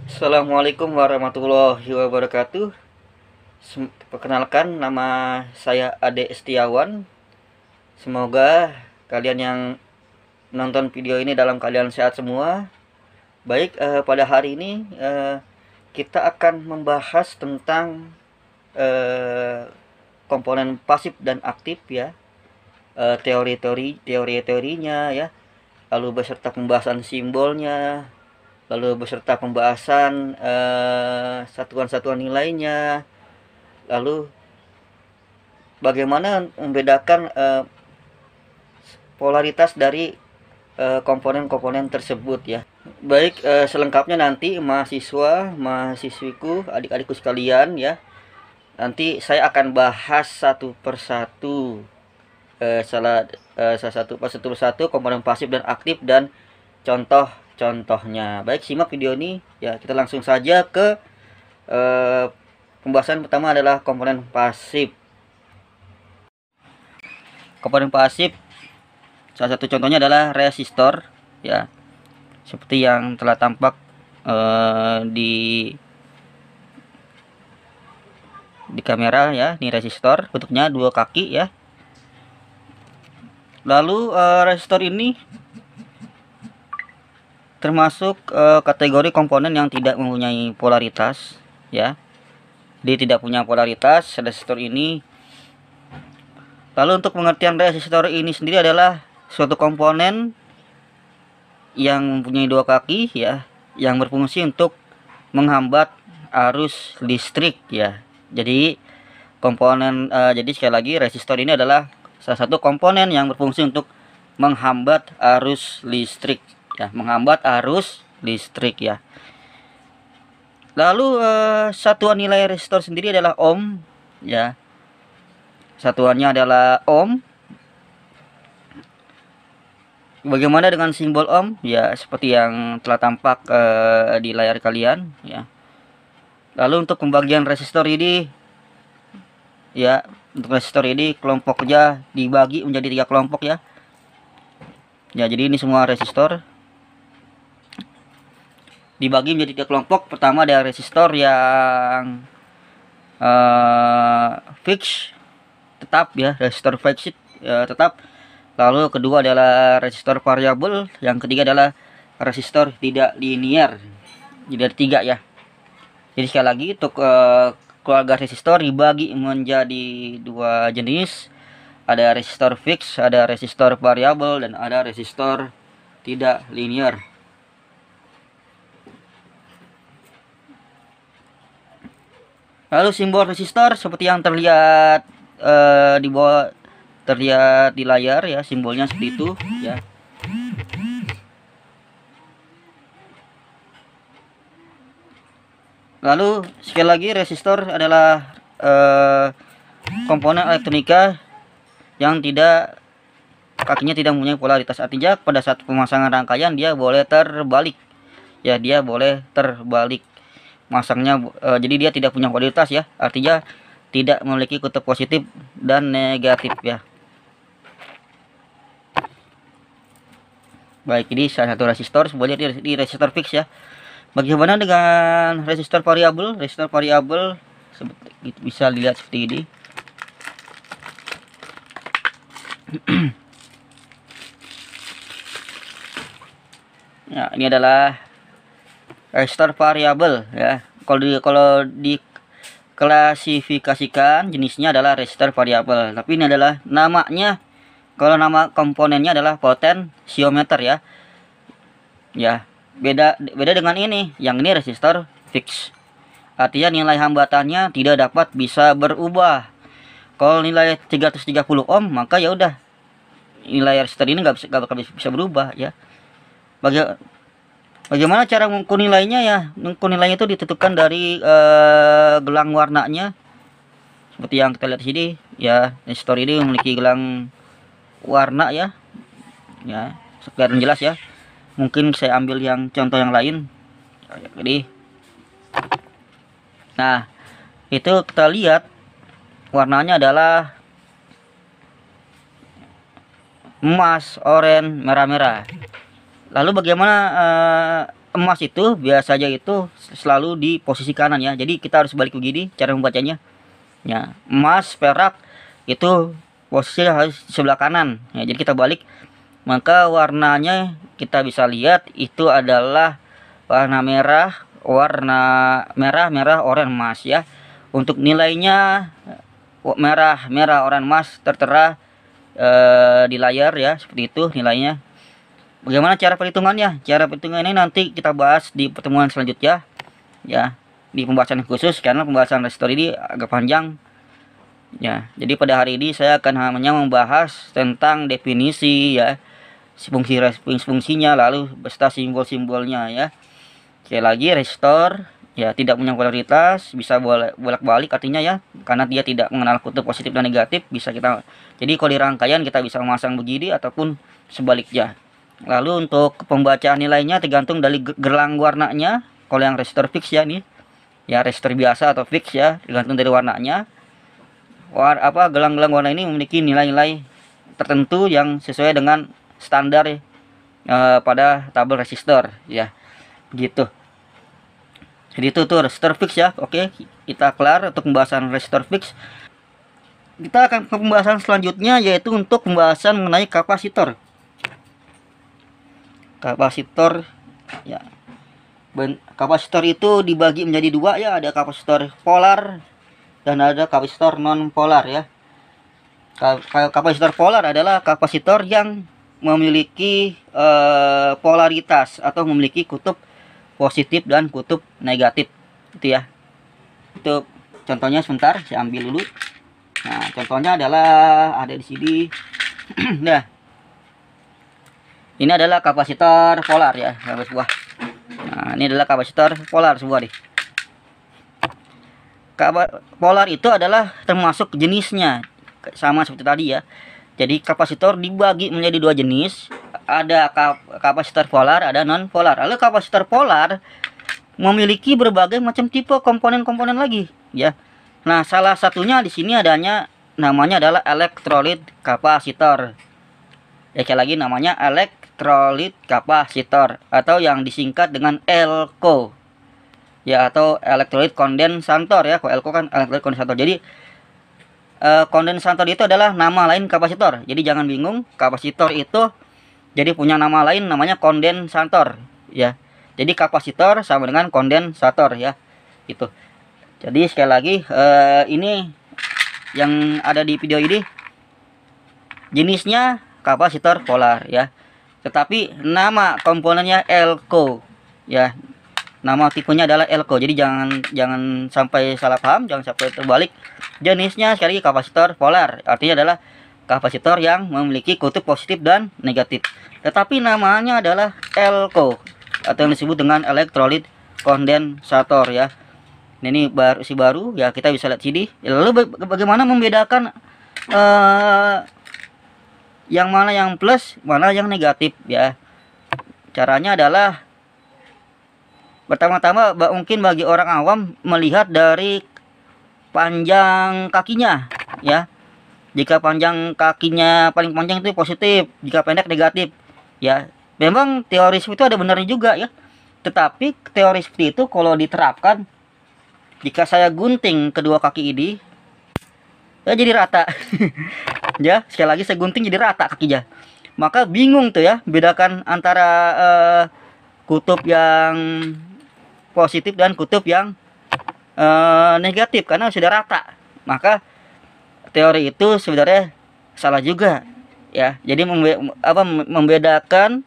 Assalamualaikum warahmatullahi wabarakatuh. Perkenalkan, nama saya Ade Setiawan. Semoga kalian yang menonton video ini dalam keadaan sehat semua. Baik, pada hari ini kita akan membahas tentang komponen pasif dan aktif ya. Teori-teorinya ya. Lalu beserta pembahasan simbolnya, lalu beserta pembahasan satuan-satuan nilainya, lalu bagaimana membedakan polaritas dari komponen-komponen tersebut ya. Baik, selengkapnya nanti mahasiswiku, adik-adikku sekalian ya, nanti saya akan bahas satu persatu satu persatu komponen pasif dan aktif dan contoh-contohnya. Baik, simak video ini ya. Kita langsung saja ke pembahasan pertama adalah komponen pasif. Komponen pasif, salah satu contohnya adalah resistor ya, seperti yang telah tampak di kamera ya. Ini resistor, bentuknya dua kaki ya. Lalu resistor ini termasuk kategori komponen yang tidak mempunyai polaritas ya. Dia tidak punya polaritas resistor ini. Lalu untuk pengertian resistor ini sendiri adalah suatu komponen yang mempunyai dua kaki ya, yang berfungsi untuk menghambat arus listrik ya. Jadi jadi sekali lagi, resistor ini adalah salah satu komponen yang berfungsi untuk menghambat arus listrik ya, ya. Lalu satuan nilai resistor sendiri adalah ohm ya. Satuannya adalah ohm. Bagaimana dengan simbol ohm ya, seperti yang telah tampak di layar kalian ya. Lalu untuk pembagian resistor ini ya, untuk resistor ini kelompoknya dibagi menjadi 3 kelompok ya. Ya, jadi ini semua resistor dibagi menjadi 3 kelompok. Pertama ada resistor yang fix, tetap ya, resistor fix tetap. Lalu kedua adalah resistor variabel, yang ketiga adalah resistor tidak linear. Jadi ada 3 ya. Jadi sekali lagi, untuk keluarga resistor dibagi menjadi 2 jenis. Ada resistor fix, ada resistor variabel, dan ada resistor tidak linear. Lalu simbol resistor seperti yang terlihat di bawah, terlihat di layar ya, simbolnya seperti itu ya. Lalu sekali lagi, resistor adalah komponen elektronika yang kakinya tidak mempunyai polaritas. Artinya pada saat pemasangan rangkaian dia boleh terbalik ya, dia boleh terbalik masangnya. Jadi dia tidak punya polaritas ya, artinya tidak memiliki kutub positif dan negatif ya. Baik, ini salah satu resistor, semuanya di resistor fix ya. Bagaimana dengan resistor variabel? Resistor variabel bisa dilihat seperti ini. Ya, ini adalah resistor variabel ya. Kalau diklasifikasikan jenisnya adalah resistor variabel, tapi ini adalah namanya, kalau nama komponennya adalah potensiometer ya. Ya, beda dengan ini. Yang ini resistor fix. Artinya nilai hambatannya tidak dapat bisa berubah. Kalau nilai 330 ohm, maka ya udah, nilai resistor ini nggak bakal bisa berubah ya. Bagaimana cara mengukur nilainya ya? Mengukur nilainya itu ditentukan dari gelang warnanya, seperti yang kita lihat di sini ya. Resistor ini memiliki gelang warna ya. Ya, sekian jelas ya. Mungkin saya ambil yang contoh yang lain. Jadi, nah, itu kita lihat warnanya adalah emas, oranye, merah-merah. Lalu bagaimana emas itu biasanya itu selalu di posisi kanan ya. Jadi kita harus balik begini cara membacanya. Ya, emas, perak itu posisinya harus di sebelah kanan. Ya, jadi kita balik. Maka warnanya kita bisa lihat itu adalah warna merah, merah, oranye, emas ya. Untuk nilainya merah, oranye, emas tertera di layar ya, seperti itu nilainya. Bagaimana cara perhitungannya? Cara perhitungan ini nanti kita bahas di pertemuan selanjutnya ya, di pembahasan khusus, karena pembahasan resistor ini agak panjang ya. Jadi pada hari ini saya akan hanya membahas tentang definisi ya, fungsinya, lalu beserta simbol-simbolnya ya. Sekali lagi, resistor ya tidak punya polaritas, bisa bolak-balik artinya ya, karena dia tidak mengenal kutub positif dan negatif. Bisa kita, jadi kalau di rangkaian kita bisa memasang begini ataupun sebaliknya. Lalu untuk pembacaan nilainya tergantung dari gelang warnanya. Kalau yang resistor fix ya, nih ya, resistor biasa atau fix ya, tergantung dari warnanya. Gelang-gelang warna ini memiliki nilai-nilai tertentu yang sesuai dengan standar pada tabel resistor ya, gitu. Jadi itu tuh resistor fix ya. Oke, kita kelar untuk pembahasan resistor fix. Kita akan ke pembahasan selanjutnya, yaitu untuk pembahasan mengenai kapasitor. Kapasitor ya, kapasitor itu dibagi menjadi dua ya, ada kapasitor polar dan ada kapasitor non polar ya. Kapasitor polar adalah kapasitor yang memiliki polaritas atau memiliki kutub positif dan kutub negatif, itu ya. Itu contohnya, sebentar saya ambil dulu. Nah, contohnya adalah ada di sini. Nah, ini adalah kapasitor polar ya, sebuah. Nah, ini adalah kapasitor polar sebuah nih. Polar itu adalah termasuk jenisnya sama seperti tadi ya. Jadi kapasitor dibagi menjadi dua jenis, ada kapasitor polar, ada non polar. Lalu kapasitor polar memiliki berbagai macam tipe komponen-komponen lagi ya. Nah, salah satunya di sini adanya, namanya adalah elektrolit kapasitor. Ya, sekali lagi namanya elektrolit kapasitor, atau yang disingkat dengan ELCO ya, atau elektrolit kondensator ya. Kalau ELCO kan elektrolit kondensator. Jadi kondensator itu adalah nama lain kapasitor. Jadi jangan bingung, kapasitor itu jadi punya nama lain, namanya kondensator ya. Jadi kapasitor sama dengan kondensator ya, itu. Jadi sekali lagi, ini yang ada di video ini jenisnya kapasitor polar ya, tetapi nama komponennya ELCO ya. Nama tipenya adalah ELCO. Jadi jangan sampai salah paham, jangan sampai terbalik. Jenisnya sekali lagi kapasitor polar, artinya adalah kapasitor yang memiliki kutub positif dan negatif, tetapi namanya adalah ELCO atau yang disebut dengan elektrolit kondensator ya. Ini baru ya, kita bisa lihat sini. Lalu bagaimana membedakan yang mana yang plus, mana yang negatif ya? Caranya adalah, pertama-tama mungkin bagi orang awam melihat dari panjang kakinya ya. Jika panjang kakinya paling panjang itu positif, jika pendek negatif ya. Memang teori itu ada benarnya juga ya, tetapi teori seperti itu kalau diterapkan, jika saya gunting kedua kaki ini ya jadi rata ya, sekali lagi saya gunting jadi rata kakinya, maka bingung tuh ya, bedakan antara kutub yang positif dan kutub yang negatif karena sudah rata. Maka teori itu sebenarnya salah juga ya. Jadi membedakan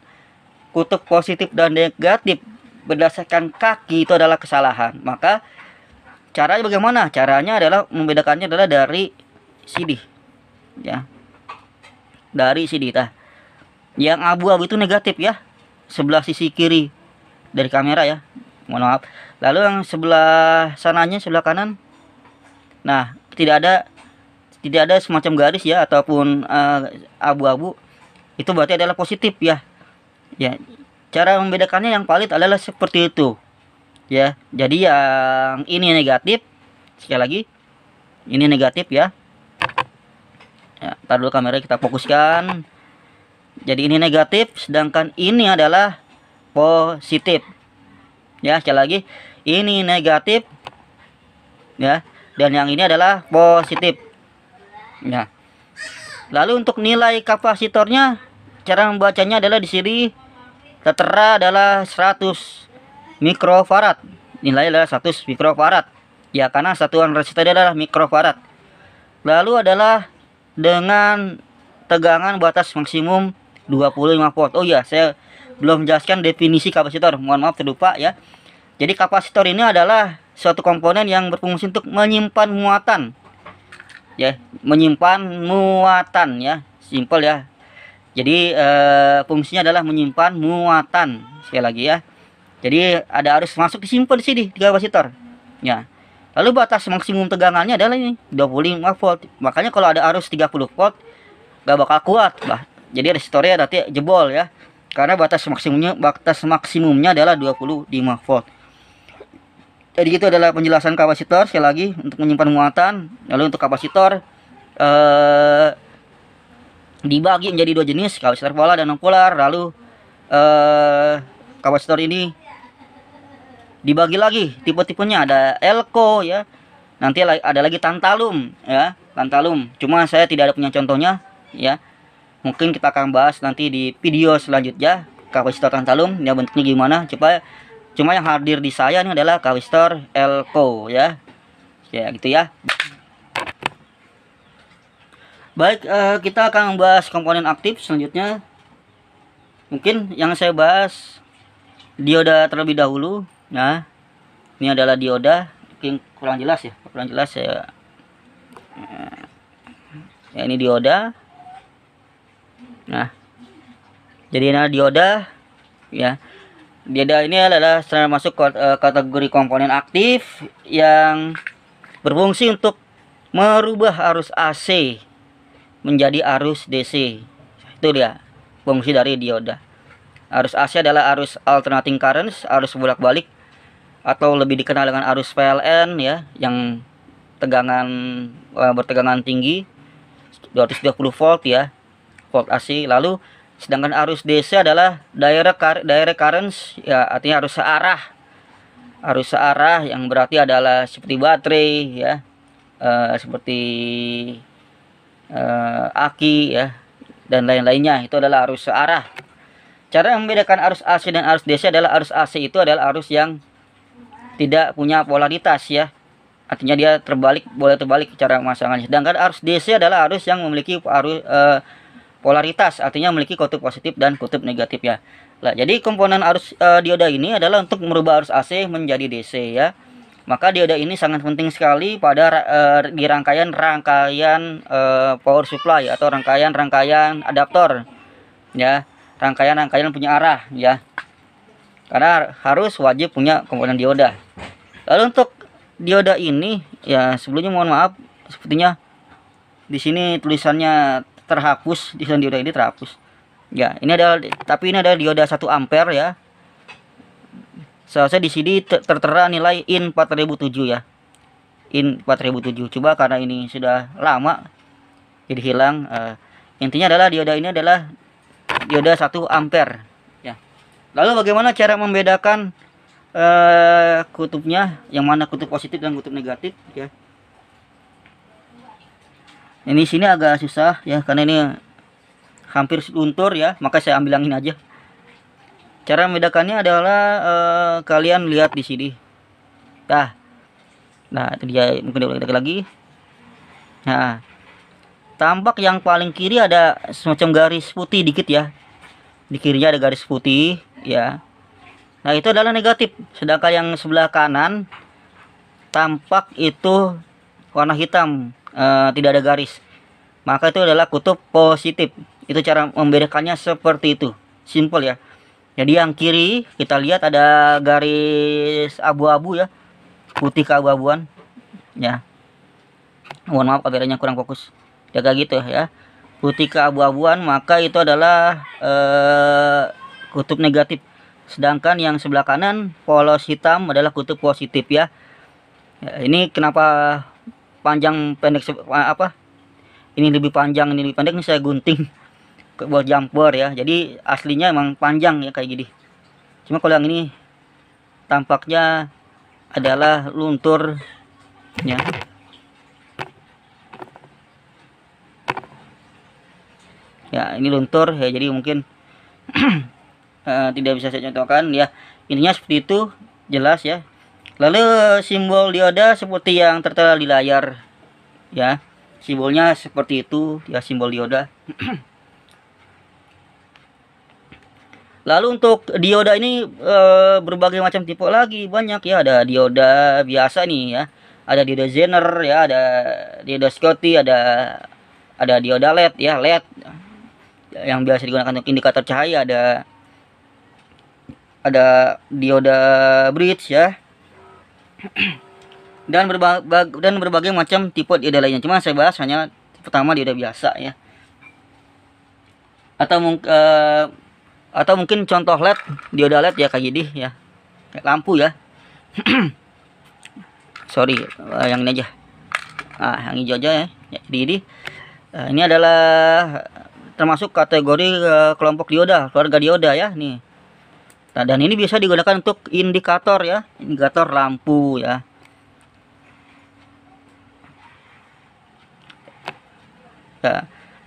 kutub positif dan negatif berdasarkan kaki itu adalah kesalahan. Maka caranya bagaimana? Caranya adalah membedakannya adalah dari sini ya, dari sini yang abu-abu itu negatif ya, sebelah sisi kiri dari kamera ya, mohon maaf. Lalu yang sebelah sananya, sebelah kanan, nah tidak ada semacam garis ya ataupun abu-abu, itu berarti adalah positif ya. Ya, cara membedakannya yang valid adalah seperti itu ya. Jadi yang ini negatif, sekali lagi ini negatif ya. Ya, taruh dulu kamera, kita fokuskan. Jadi ini negatif, sedangkan ini adalah positif Ya, sekali lagi, ini negatif ya, dan yang ini adalah positif. Ya. Lalu untuk nilai kapasitornya, cara membacanya adalah di sini tertera adalah 100 mikrofarad. Nilai adalah 100 mikrofarad. Ya, karena satuan resistor adalah mikrofarad. Lalu adalah dengan tegangan batas maksimum 25 volt. Oh ya, saya belum menjelaskan definisi kapasitor. Mohon maaf terlupa ya. Jadi kapasitor ini adalah suatu komponen yang berfungsi untuk menyimpan muatan. Ya, menyimpan muatan ya. Simpel ya. Jadi fungsinya adalah menyimpan muatan. Sekali lagi ya. Jadi ada arus masuk disimpan di sini di kapasitor. Ya. Lalu batas maksimum tegangannya adalah ini 25 volt. Makanya kalau ada arus 30 volt gak bakal kuat, bah. Jadi resistornya nanti jebol ya. Karena batas maksimumnya adalah 25 volt. Jadi itu adalah penjelasan kapasitor. Sekali lagi, untuk menyimpan muatan. Lalu untuk kapasitor dibagi menjadi dua jenis, kapasitor polar dan non polar. Lalu kapasitor ini dibagi lagi tipe-tipenya, ada elko ya. Nanti ada lagi tantalum ya, tantalum. Cuma saya tidak ada punya contohnya ya. Mungkin kita akan bahas nanti di video selanjutnya kapasitor tantalum ya, bentuknya gimana. Cuma yang hadir di saya ini adalah kapasitor elko ya. Ya gitu ya. Baik, kita akan membahas komponen aktif selanjutnya. Mungkin yang saya bahas dioda terlebih dahulu. Nah, ini adalah dioda. Mungkin kurang jelas ya, kurang jelas ya. Ya, ini dioda. Nah, jadi ini dioda ya. Dioda ini adalah masuk kategori komponen aktif yang berfungsi untuk merubah arus AC menjadi arus DC. Itu dia fungsi dari dioda. Arus AC adalah arus alternating current, arus bolak-balik, atau lebih dikenal dengan arus PLN ya, yang bertegangan tinggi 220 volt ya, volt AC. Lalu sedangkan arus DC adalah direct current ya, artinya arus searah yang berarti adalah seperti baterai ya, seperti aki ya, dan lain-lainnya. Itu adalah arus searah. Cara membedakan arus AC dan arus DC adalah arus AC itu adalah arus yang tidak punya polaritas ya, artinya dia boleh terbalik cara pemasangannya. Sedangkan arus DC adalah arus yang memiliki polaritas, artinya memiliki kutub positif dan kutub negatif ya. Nah, jadi komponen arus dioda ini adalah untuk merubah arus AC menjadi DC ya. Maka dioda ini sangat penting sekali pada di rangkaian power supply atau rangkaian adaptor ya, rangkaian punya arah ya. Karena harus wajib punya komponen dioda. Lalu untuk dioda ini ya, sebelumnya mohon maaf, sepertinya di sini tulisannya terhapus, tulisan dioda ini terhapus. Ya, ini adalah dioda 1 ampere ya. Seharusnya di sini tertera nilai IN 4007 ya. IN 4007. Coba karena ini sudah lama jadi hilang. Intinya adalah dioda ini adalah dioda 1 ampere ya. Lalu bagaimana cara membedakan kutubnya, yang mana kutub positif dan kutub negatif ya. Ini sini agak susah ya, karena ini hampir luntur ya, maka saya ambil yang ini aja. Cara membedakannya adalah kalian lihat di sini. Nah, itu dia, mungkin diulang lagi. Nah, tampak yang paling kiri ada semacam garis putih dikit ya. Di kirinya ada garis putih ya. Nah, itu adalah negatif. Sedangkan yang sebelah kanan tampak itu warna hitam, tidak ada garis. Maka itu adalah kutub positif. Itu cara membedakannya seperti itu. Simple ya. Jadi yang kiri kita lihat ada garis abu-abu ya, putih keabu-abuan ya. Mohon maaf kameranya kurang fokus. Jaga gitu ya. Putih keabu-abuan, maka itu adalah kutub negatif. Sedangkan yang sebelah kanan polos hitam adalah kutub positif ya. Ini kenapa panjang pendek apa? Ini lebih panjang, ini lebih pendek, ini saya gunting buat jumper ya. Jadi aslinya emang panjang ya kayak gini. Cuma kalau yang ini tampaknya adalah luntur ya. Ya, ini luntur ya, jadi mungkin tidak bisa saya contohkan ya. Intinya seperti itu, jelas ya. Lalu simbol dioda seperti yang tertera di layar ya. Simbolnya seperti itu ya, simbol dioda. Lalu untuk dioda ini berbagai macam tipe lagi, banyak ya. Ada dioda biasa nih ya, ada dioda Zener ya, ada dioda Schottky, ada dioda LED ya, LED yang biasa digunakan untuk indikator cahaya, ada dioda bridge ya. Dan berbagai macam tipe dioda lainnya. Cuma saya bahas hanya pertama dioda biasa ya. Atau mungkin contoh LED, dioda LED ya, kayak gini ya, kayak lampu ya. Sorry, yang ini aja. Yang hijau aja ya. Jadi ini adalah termasuk kategori kelompok dioda, keluarga dioda ya nih. Nah, dan ini bisa digunakan untuk indikator ya, indikator lampu ya.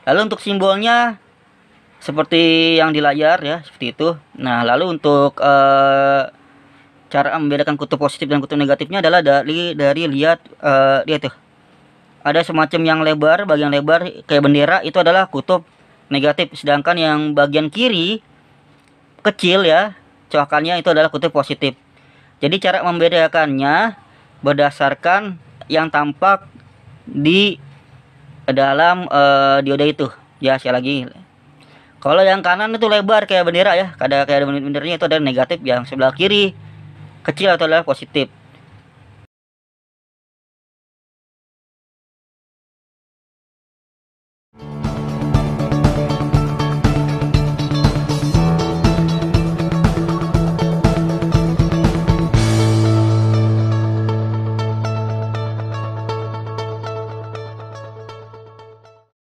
Lalu untuk simbolnya seperti yang di layar ya, seperti itu. Nah, lalu untuk cara membedakan kutub positif dan kutub negatifnya adalah dari lihat tuh. Ada semacam yang lebar, bagian lebar kayak bendera, itu adalah kutub negatif, sedangkan yang bagian kiri kecil ya, coakannya, itu adalah kutub positif. Jadi cara membedakannya berdasarkan yang tampak di dalam dioda itu ya. Sekali lagi, kalau yang kanan itu lebar kayak bendera ya, kayak ada benderanya, itu adalah negatif. Yang sebelah kiri kecil atau adalah positif.